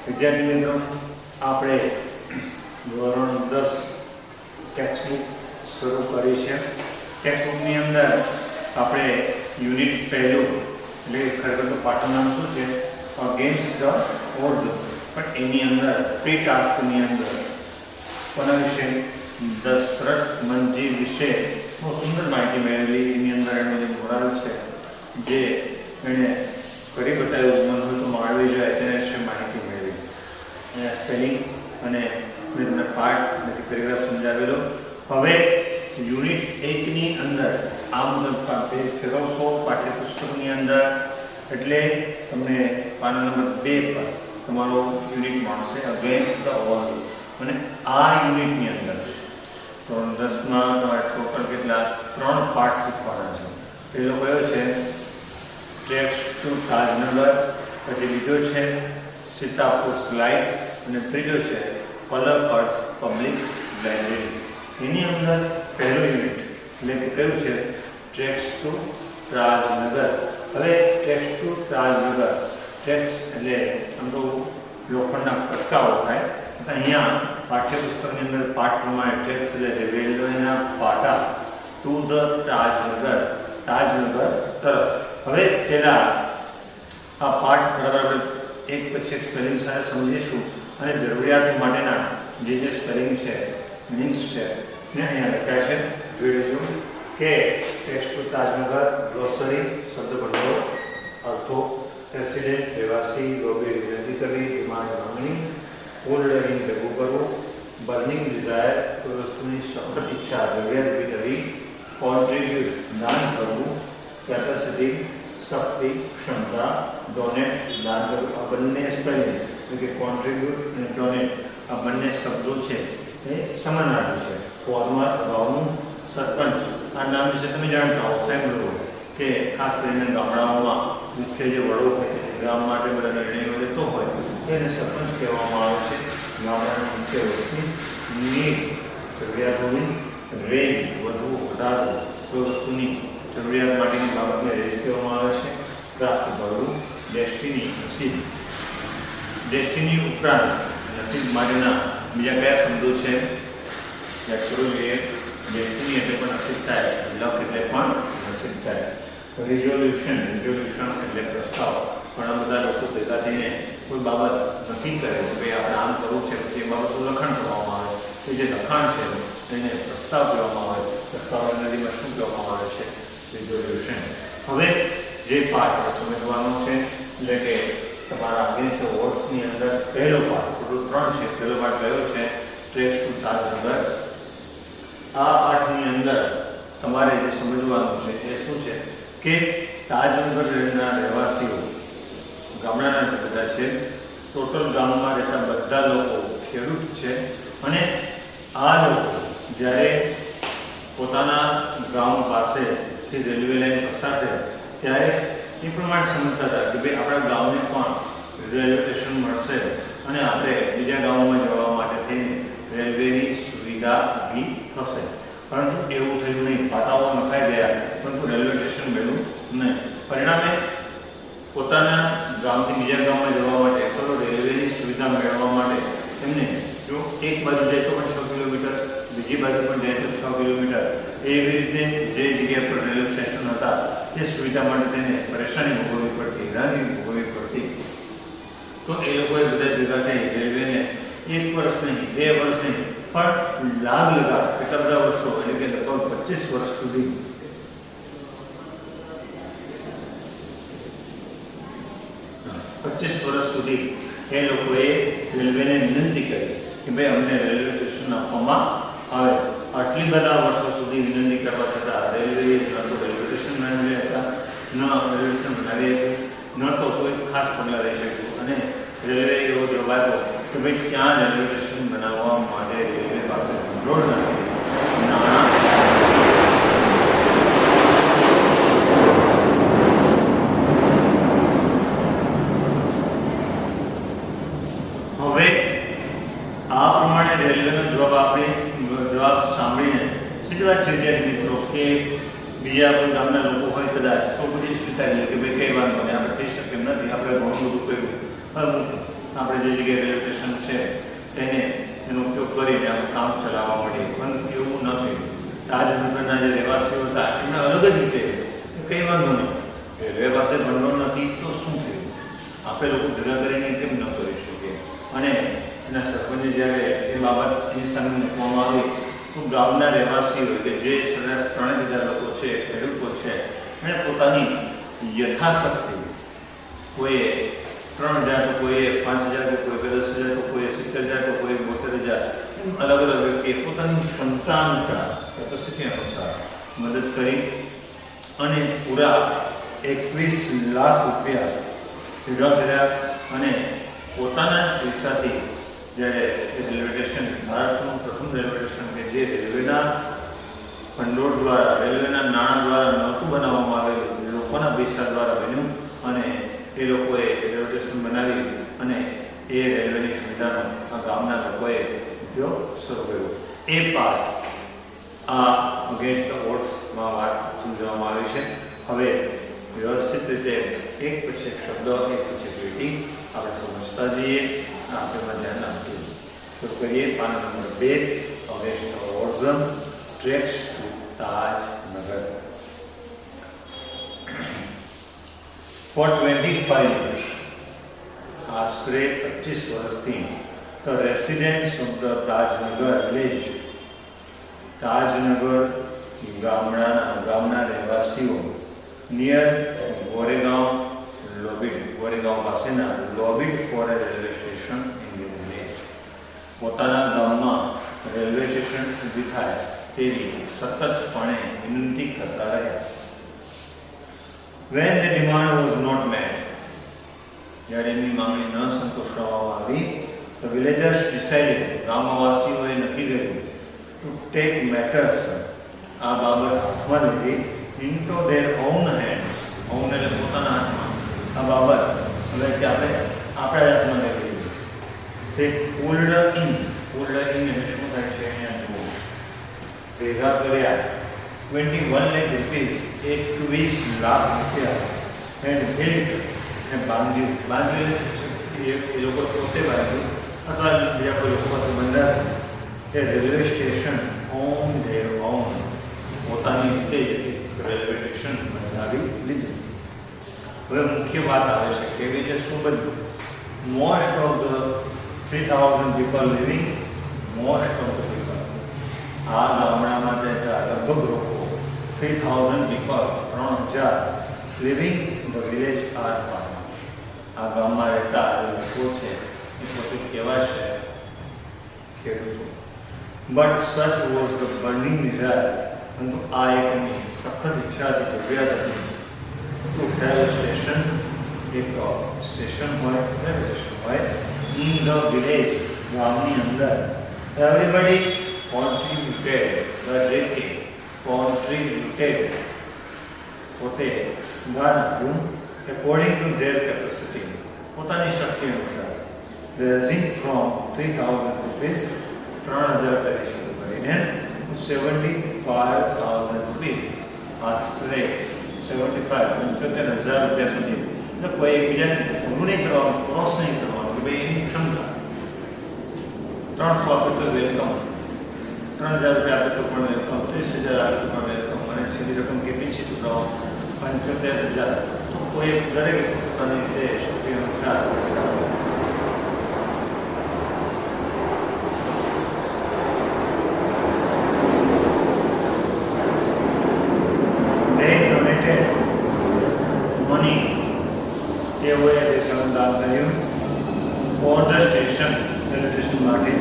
વિદ્યાર્થી મિત્રો, આપણે ધોરણ 10 ટેક્સ્ટબુક શરૂ કરી છે. ટેક્સ્ટબુકની અંદર આપણે યુનિટ પહેલું એટલે ખરેખર તો પાઠનું નામ શું છે? Against the odds. પણ એની અંદર પ્રી ટાસ્કની અંદર કોના વિશે? દશરથ મંજી વિશે બહુ સુંદર માહિતી મેળવેલી. એની અંદર એનો જે મોરાલ છે, જે એણે કરી બતાવ્યું, મન હોય તો માળવી જાય તેના વિશે માહિતી મેળવી. સ્પેલિંગ અને મેં તમને પાઠ નથી પેરેગ્રાફ સમજાવેલો. હવે યુનિટ 1 ની અંદર આ મુજબ પેજ ફેરવશો પાઠ્યપુસ્તકની અંદર એટલે તમને પાન નંબર 2 પર તમારો યુનિટ મળશે અગેન્સ્ટ ધ ઓલ. અને આ યુનિટની અંદર ધોરણ 10 માં તમારે ટોટલ કેટલા 3 પાઠ શીખવાના છે. પહેલો કયો છે? Treks to Tajnagar. પછી બીજો છે સીતાપુર સ્લાઇડ અને ત્રીજો છે પલકર્સ પબ્લિક લાઇબ્રેરી. એની અંદર પહેલો યુનિટ એટલે કે કયું છે? Treks to Tajnagar. હવે ટ્રેક્સ ટુ તાજનગર, ટ્રેક્સ એટલે આમ તો લોખંડના કટકાઓ થાય. અહીંયા પાઠ્યપુસ્તકની અંદર પાઠ પ્રમાણે ટ્રેક્સ એટલે રેલવેના પાટા ટુ ધ તાજનગર, તાજનગર તરફ. હવે પહેલા આ પાઠ બરાબર એક પછી એક સ્પેલિંગ સાથે સમજીશું અને જરૂરિયાત માટેના જે સ્પેલિંગ છે, મીનિંગ્સ છે ને અહીંયા લખ્યા છે, જોઈ લેજો. કે ટેક્સ્ટ ટુ તાજનગર, ગ્લોસરી, શબ્દભંડોળ, અર્થો, રેસિડેન્ટ રહેવાસી, લોભી વિનંતી કરવી, ડિમાન્ડ માંગણી, ઓર્ડરિંગ ભેગું કરવું, બર્નિંગ ડિઝાયર કોઈ વસ્તુની સખત ઈચ્છા જરૂરિયાત ઊભી કરવી, કોન્ટ્રીબ્યુટ દાન કરવું, કેપેસિટી શક્તિ ક્ષમતા, ડોનેટ દાન કરવું. આ બંને સ્પેલિંગ એટલે કે કોન્ટ્રીબ્યુટ અને ડોનેટ આ બંને શબ્દો છે એ સમાનાર્થી છે. ફોર્મર ગામનું સરપંચ આ નામ વિશે તમે જાણતા હો, સાંભળ્યું કે ખાસ કરીને ગામડાઓમાં મુખ્ય જે વડો હોય ગામ માટે બધા નિર્ણયો લેતો હોય તેને સરપંચ કહેવામાં આવે છે. ગામડાના મુખ્ય વ્યક્તિ નીડ જરૂરિયાતોની રેન્જ વધવું વધારવું, કોઈ વસ્તુની જરૂરિયાત માટેની બાબતને રેન્જ કહેવામાં આવે છે. ક્રાફ્ટ ભરવું, ડેસ્ટિની નસીબ. ડેસ્ટિની ઉપરાંત નસીબ માટેના બીજા કયા શબ્દો છે? યાદ કરો જોઈએ. ડેસ્ટિની એટલે પણ નસીબ થાય, લક એટલે પણ નસીબ થાય. રિઝોલ્યુશન, રિઝોલ્યુશન એટલે પ્રસ્તાવ. ઘણા બધા લોકો ભેગા થઈને કોઈ બાબત નક્કી કરે કે ભાઈ આપણે આમ કરવું છે, પછી એ બાબતનું લખાણ કરવામાં આવે. એ જે લખાણ છે એને પ્રસ્તાવ કહેવામાં આવે. પ્રસ્તાવ અંગ્રેજીમાં શું કહેવામાં આવે છે? રિઝોલ્યુશન. હવે જે પાઠ સમજવાનો છે એટલે કે તમારા અગેન્સ્ટ વર્ડ્સની અંદર પહેલો પાઠ, ટોટલ 3 છે. પહેલો પાઠ કયો છે? Treks to Tajnagar. આ પાઠની અંદર તમારે જે સમજવાનું છે એ શું છે કે તાજનગરના રહેવાસીઓ ગામડાના જે બધા છે, ટોટલ ગામમાં રહેતા બધા લોકો ખેડૂત છે. અને આ લોકો જ્યારે પોતાના ગામ પાસેથી રેલવે લાઈન પસાર થાય ત્યારે એ પ્રમાણે સમજતા હતા કે ભાઈ આપણા ગામને પણ રેલવે સ્ટેશન મળશે અને આપણે બીજા ગામોમાં જવા માટે થઈને રેલવેની સુવિધા ઊભી થશે. પરંતુ એવું થયું નહીં. પાટાઓ નખાઈ ગયા પરંતુ રેલવે સ્ટેશન મળ્યું નહીં. પરિણામે પોતાના ગામથી બીજા ગામમાં જવા માટે અથવા રેલવેની સુવિધા મેળવવા માટે એમને જો એક બાજુ જાય તો પણ 6 કિલોમીટર, બીજી બાજુ પણ જાય તો 6 કિલોમીટર, એવી રીતે જે જગ્યા પર રેલવે સ્ટેશન હતા તે સુવિધા માટે તેને પરેશાની ભોગવવી પડતી, હેરાની ભોગવવી પડતી. તો એ લોકોએ બધા ભેગા થઈ રેલવેને 1 વર્ષ નહીં, 2 વર્ષ નહીં પણ લાગ લગા કેટલા બધા વર્ષો એટલે કે લગભગ 25 વર્ષ સુધી એ લોકોએ રેલવેને વિનંતી કરી કે ભાઈ અમને રેલવે સ્ટેશન આપવામાં આવે. આટલી બધા વર્ષો સુધી વિનંતી કરવા છતાં રેલવેએ ન તો રેલવે સ્ટેશન બનાવી હતા, ન રેલવે સ્ટેશન બનાવી હતું, ન તો કોઈ ખાસ પગલાં લઈ શક્યું. અને રેલવે એવો જવાબ આપ્યો કે ભાઈ ત્યાં રેલવે સ્ટેશન બનાવવા માટે રેલવે પાસે ભંડોળ નથી, નાણાં. હવે આ પ્રમાણે રેલવેનો જવાબ સાંભળીને સીધી વાત છે વિદ્યાર્થી મિત્રો કે બીજા કોઈ ગામના લોકો હોય કદાચ તો પછી સ્વીકારી લે કે ભાઈ કઈ વાંધો નહીં, આપણે થઈ શકે નથી. આપણે ઘણું બધું કર્યું, પરંતુ આપણે જે જગ્યાએ રેલવે સ્ટેશન છે તેને એનો ઉપયોગ કરીને આપણે કામ ચલાવવા માંડીએ, પરંતુ એવું નથી. તાજનગરના જે રહેવાસીઓ હતા એમને અલગ જ રીતે કંઈ વાંધો નહીં, રેલવે પાસે ભંડોળ નથી તો શું થયું, આપણે લોકો ભેગા કરીને કેમ ન કરી શકીએ. અને એના સરપંચે જ્યારે એ બાબત એની સામે મૂકવામાં આવી તો ગામના રહેવાસીઓ કે જે સરેરાશ 3000 લોકો છે, ખેડૂતો છે, એણે પોતાની યથાશક્તિ, કોઈએ 3000 તો કોઈએ 5000 તો કોઈએ 10000 તો કોઈએ 70000 તો કોઈએ 72000, અલગ અલગ વ્યક્તિએ પોતાની ક્ષમતા અનુસાર, કેપેસિટી અનુસાર મદદ કરી અને પૂરા 21 લાખ રૂપિયા ભેગા કર્યા અને પોતાના જ પૈસાથી જ્યારે રેલવે સ્ટેશન, ભારતનું પ્રથમ રેલવે સ્ટેશન કે જે રેલવેના ભંડોળ દ્વારા, રેલવેના નાણાં દ્વારા નહોતું બનાવવામાં આવેલું, લોકોના પૈસા દ્વારા બન્યું અને એ લોકોએ રેલવે સ્ટેશન બનાવી અને એ રેલવેની સુવિધાનો આ ગામના લોકોએ ઉપયોગ શરૂ કર્યો. એ પાઠ આ અગેન્સ્ટ ધ ઓડ્સમાં વાત સમજાવવામાં આવી છે. હવે વ્યવસ્થિત રીતે એક પછી એક શબ્દ, એક પછી એક લીટી આપણે સમજતા જઈએ. આપણે ધ્યાન આપીએ. શરૂ કરીએ. પાના નંબર 2, against the odds, treks to Tajnagar. For 25 years, આશરે 25 વર્ષથી, the residents of the Tajnagar village, Tajnagar ગામના રહેવાસીઓ નિયર ગોરેગાંવ લોબિડ, ગોરેગાંવ પાસેના લોબિડ for a railway station in the village, પોતાના ગામમાં રેલવે સ્ટેશન ઊભી થાય તેવી સતતપણે વિનંતી કરતા રહ્યા. When the demand was not met, જ્યારે એમની માંગણી ન સંતોષવામાં આવી, the villagers decided, ગામવાસીઓએ નક્કી કર્યું, to take matters, આ બાબત હાથમાં લેવી, into their own hands, own એટલે પોતાના હાથમાં, આ બાબત હવે કે આપણે આપણા હાથમાં લેવી. તે pulled in એટલે શું થાય છે અહીંયા જુઓ, ભેગા કર્યા 21 લાખ રૂપિયા, 21 લાખ રૂપિયા, એન્ડ બિલ્ટ ને બાંધ્યું એ લોકો પોતે બાંધ્યું અથવા બીજા કોઈ લોકો પાસે બંધાયું એ railway station on their own, પોતાની રીતે રેલવે સ્ટેશન બંધાવી લીધું. હવે મુખ્ય વાત આવે છે કેવી રીતે શું બન્યું. Most of the 3000 people living, most of the people, આ ગામડામાં રહેતા લગભગ લોકો 3000 people, 3000 living in the village R farmers, આ ગામમાં રહેતા લોકો છે એ પોતે કેવા છે, ખેડૂતો. બટ સચ વોઝ ધ બર્નિંગ ડિઝાયર, પરંતુ આ એકની સખત ઈચ્છા હતી, જરૂરિયાત હતી, ટુ હેવ સ્ટેશન, એક સ્ટેશન હોય, રેલવે સ્ટેશન હોય ઇન ધ વિલેજ, ગામની અંદર. એવરીબડી કોન્ટ્રીબ્યુટેડ, દરેકે કોન્ટ્રીબ્યુટેડ, પોતે દાન આપ્યું, એકોર્ડિંગ ટુ ધેર કેપેસિટી, પોતાની શક્તિ અનુસાર, રેઝિંગ ફ્રોમ 3000 રૂપીસ, 3000 કરી શરૂ કરીને 75,000 રૂપીસ, આશરે 75,000 રૂપિયા સુધી. એટલે કોઈ એકબીજાને ઓલું નહીં કરવાનું, ક્રોસ નહીં કરવાનું કે ભાઈ એની ક્ષમતા 300 આપે તો વેલકમ, 3000 રૂપિયા આપે તો પણ વેલકમ, 30,000 આપે તો પણ વેલકમ, અને છેલ્લી રકમ કેટલી છે છોકરાઓ, 75,000. તો કોઈ દરેક પોતાની રીતે શક્તિ અનુસાર તેઓએ દાન કર્યું for the station, railway station માટે.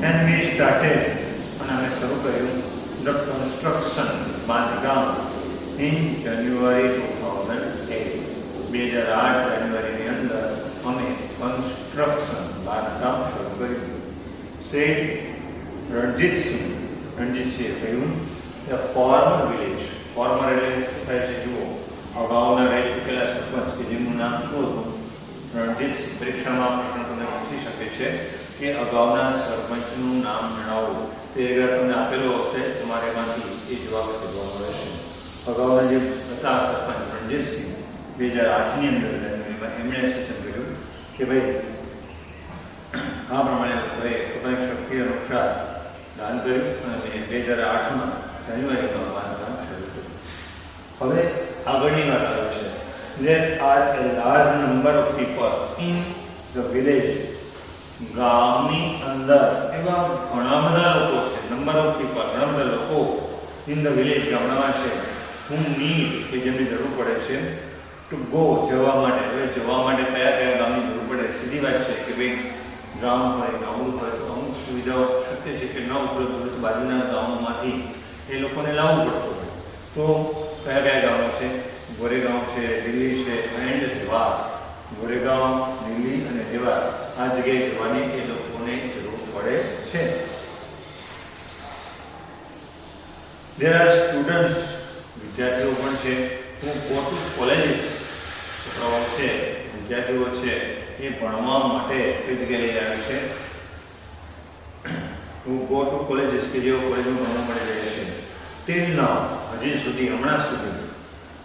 એન્ડ વી સ્ટાર્ટેડ, અને અમે શરૂ કર્યું ધ કન્સ્ટ્રક્શન, બાંધકામ ઇન જાન્યુઆરી 2008, 2008 જાન્યુઆરીની અંદર અમે કન્સ્ટ્રક્શન, બાંધકામ શરૂ કર્યું. સેડ રણજીતસિંહ, રણજીતસિંહે કહ્યું કે ફોર્મર વિલેજ, ફોર્મર એટલે શું થાય છે જુઓ, અગાઉના રહી ચૂકેલા સરપંચ કે જેમનું નામ શું હતું, રણજીતસિંહ. પરીક્ષામાં પ્રશ્ન તમને પૂછી શકે છે કે અગાઉના સરપંચનું નામ જણાવો, તે તમને આપેલો હશે, તમારે એમાંથી એ જવાબ શોધવાનો રહેશે. અગાઉના જે હતા સરપંચ રણજીતસિંહ 2008ની અંદર જાન્યુઆરીમાં, એમણે સૂચન કર્યું કે ભાઈ આ પ્રમાણે લોકોએ પોતાની શક્તિ અનુસાર દાન કર્યું અને 2008માં જાન્યુઆરીમાં બાંધકામ શરૂ કર્યું. હવે આગળની વાત આવે છે. There are a large number of people in the village. ગામની અંદર એવા ઘણા બધા લોકો છે. નંબર ઓફ પીપલ, ઘણા બધા લોકો ઇન ધ વિલેજ, ગામડામાં છે, whom need, કે જેમની જરૂર પડે છે, ટુ ગો, જવા માટે. હવે જવા માટે કયા કયા ગામની જરૂર પડે? સીધી વાત છે કે ભાઈ ગામ હોય, ગામડું હોય તો અમુક સુવિધાઓ શક્ય છે કે ન ઉપલબ્ધ હોય તો બાજુના ગામોમાંથી એ લોકોને લાવવું પડતું હોય. તો કયા કયા ગામો છે? ગોરેગાંવ છે, દિલ્હી છે એન્ડ દેવાસ. ગોરેગાંવ, દિલ્હી અને દેવાસ આ જગ્યાએ જવાની એ લોકોને જરૂર પડે છે. There are students, વિદ્યાર્થીઓ પણ છે, who go to colleges. છોકરાઓ છે, વિદ્યાર્થીઓ છે, એ ભણવા માટે કઈ જગ્યાએ જાય છે? who go to colleges, કે જેઓ કોલેજમાં ભણવા માટે જાય છે. Till now, હજી સુધી, હમણાં સુધી,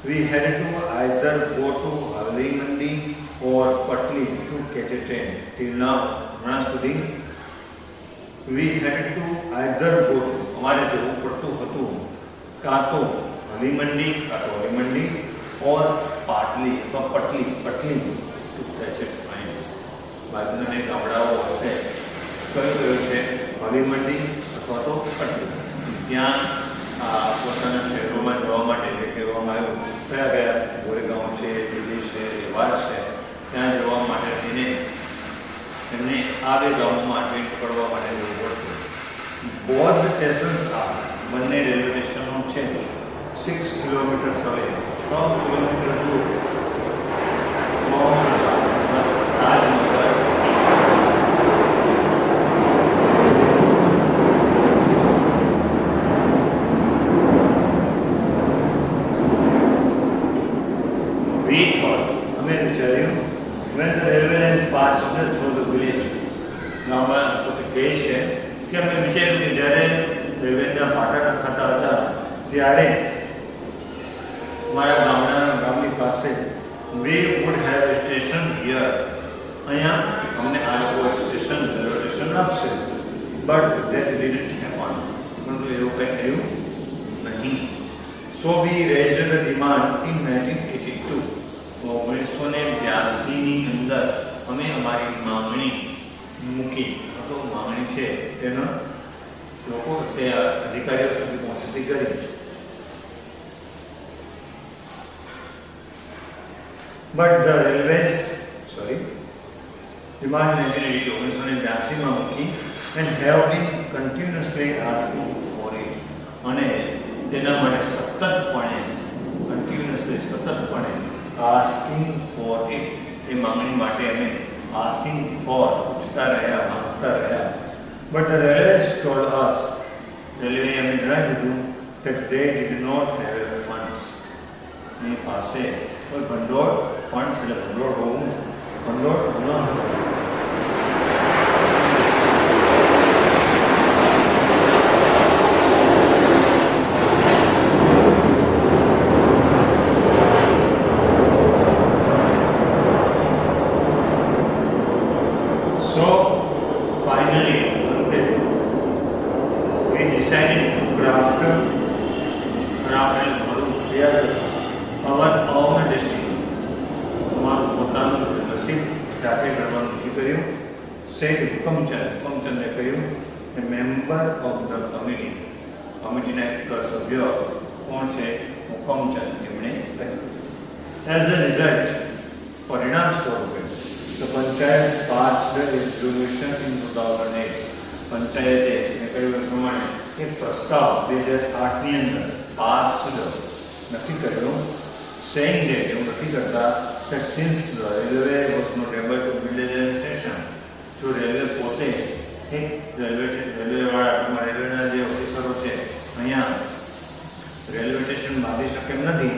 we had to either go to Harli Mandi or Patli to catch a train. Till now, હમણાં સુધી, we had to either go to, અમારે જવું પડતું હતું કાં તો હલીમંડી or પાટલી અથવા પટલી to catch a train. બાજુના ગામડાઓ હશે, કયું છે? હલીમંડી અથવા તો પટલી. ત્યાં પોતાના શહેરોમાં જવા માટે જે કહેવામાં આવ્યું, કયા કયા ગોરેગાંવ છે, દિલ્હી છે, દેવાસ છે, ત્યાં જવા માટે એમને આ બે ગામોમાં ટ્રેન પકડવા માટે જવું પડતું. બોધ સ્ટેશન્સ આ બંને રેલવે સ્ટેશનો છે 6 કિલોમીટર અવે, 6 કિલોમીટર દૂર રાજનગર. અમે વિચાર્યું when the railway line passed through the village. ગામમાં પોતે કહે છે કે અમે વિચાર્યું કે જ્યારે રેલવેના પાટા નખાતા હતા ત્યારે મારા ગામની પાસે we would have a station here. અહીંયા અમને આ લોકો સ્ટેશન, રેલવે સ્ટેશન આપશે. but that didn't happen. પરંતુ એવું કંઈ થયું નહીં. so we raised the demand in 1982. 1982 ની અંદર અમે અમારી માંગણી મૂકી. તો માંગણી છે તેનો લોકો તે અધિકારીઓ સુધી પહોંચતી કરી. But the railways, demand 1982 માં મૂકી and have been continuously asking for it. અને તેના માટે સતતપણે asking for it, એ માંગણી માટે અમે asking for પૂછતા રહ્યા, માંગતા રહ્યા. But the railways told us, railway અમને જણાવી દીધું that they did not have funds. એની પાસે કોઈ ભંડોળ, ફંડ્સ એટલે ભંડોળ હોવું, ભંડોળ ન હતું. હુકમચંદે કહ્યું કે મેમ્બર ઓફ ધ કમિટીના એક સભ્ય કોણ છે? હુકમચંદ. એમણે કહ્યું એઝ અ રિઝલ્ટ, પરિણામ સ્વરૂપે the panchayat passed the resolution in 2008. પંચાયતે કહ્યું એ પ્રમાણે એક પ્રસ્તાવ 2008 ની અંદર નક્કી કર્યો, saying that, એવું નક્કી કરતા that since the railway was not able to build a station, જો રેલવે પોતે એક રેલવેના જે ઓફિસરો છે અહીંયા રેલવે સ્ટેશન બાંધી શકે એમ નથી,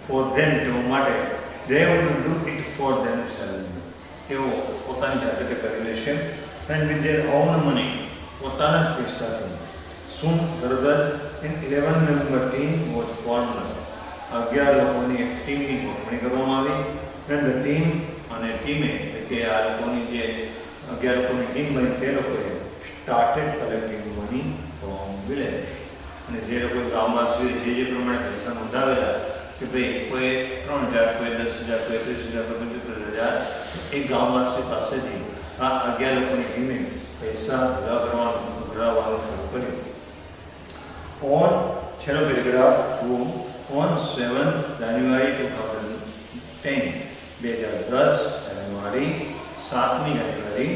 ફોર ધેમ, તેઓ માટે they would do it for themselves. તેઓ પોતાની જાતે કરી લેશે and with their own money, પોતાના જ પૈસાથી. શું તરત જ 11 member team was formed. 11 લોકોની એક ટીમની ગોઠવણી કરવામાં આવી and the team અને ટીમે એટલે કે આ લોકોની જે 11 લોકોની ટીમ બની તે લોકોએ started collecting money from village. અને જે લોકોએ ગામવાસીઓએ જે પ્રમાણે પૈસા નોંધાવેલા કે ભાઈ કોઈ 3,000, કોઈ 10,000, કોઈ 30,000, કોઈ 75,000, એ ગામવાસીઓ પાસેથી આ 11 લોકોની ટીમે પૈસા ભરાવવાનું શરૂ કર્યું. ઓન છેલ્લો પેરેગ્રાફ જુઓ. ઓન 7 જાન્યુઆરી 2010, 2010 જાન્યુઆરી, 7મી જાન્યુઆરી,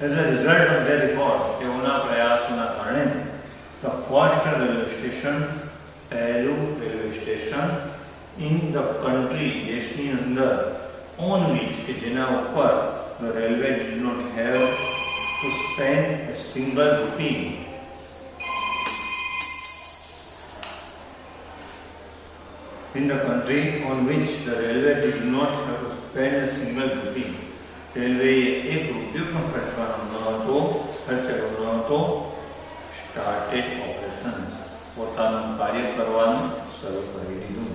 as a result of their effort, તેઓના પ્રયાસોના કારણે the first railway station, પહેલું railway station in the country, દેશની અંદર, on which, કે જેના ઉપર the railway did not have to spend a single rupee. In the country on which the railway did not have to spend a single rupee. રેલવેએ એક રૂપિયો પણ ખર્ચવાનો ન હતો, સ્ટાર્ટેડ ઓપરેશન્સ, પોતાનું કાર્ય કરવાનું શરૂ કરી દીધું.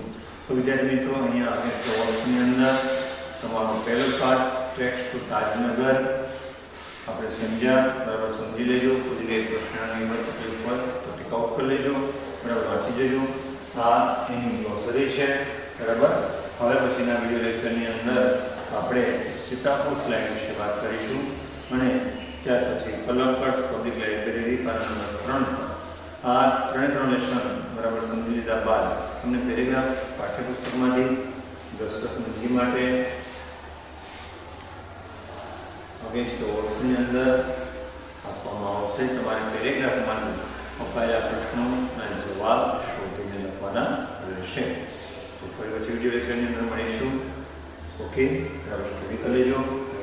તો વિદ્યાર્થી મિત્રો, અહીંયા આગળ વર્ષની અંદર તમારો પહેલો પાઠ ટેક્સ્ટ ટુ તાજનગર આપણે સમજ્યા. બરાબર સમજી લેજો. કોઈ જગ્યાએ પ્રશ્નની તકલીફ હોય તો ટીક આઉટ કરી લેજો. બરાબર વાંચી જજો. આ એની ગ્લોસરી છે. બરાબર. હવે પછીના વિડીયો લેક્ચરની અંદર આપણે સીતાપુર સ્લાઇડ વિશે વાત કરીશું અને ત્યાર પછી કલંકર્સ પબ્લિક લાઇબ્રેરી પાના નંબર 3. આ ત્રણ લેસન બરાબર સમજી લીધા બાદ તમને પેરેગ્રાફ પાઠ્યપુસ્તકમાંથી દસ્તક મંજી માટે અગેન્સ્ટ વર્ષની અંદર આપવામાં આવશે. તમારે પેરેગ્રાફમાંથી અપાયેલા પ્રશ્નોના જવાબ શોધીને લખવાના રહેશે. તો ફરી પછી વિડીયો લેક્ચરની અંદર મળીશું. ઓકે, બરાબર સ્ટડી કરી લેજો.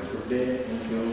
Good day. Thank you.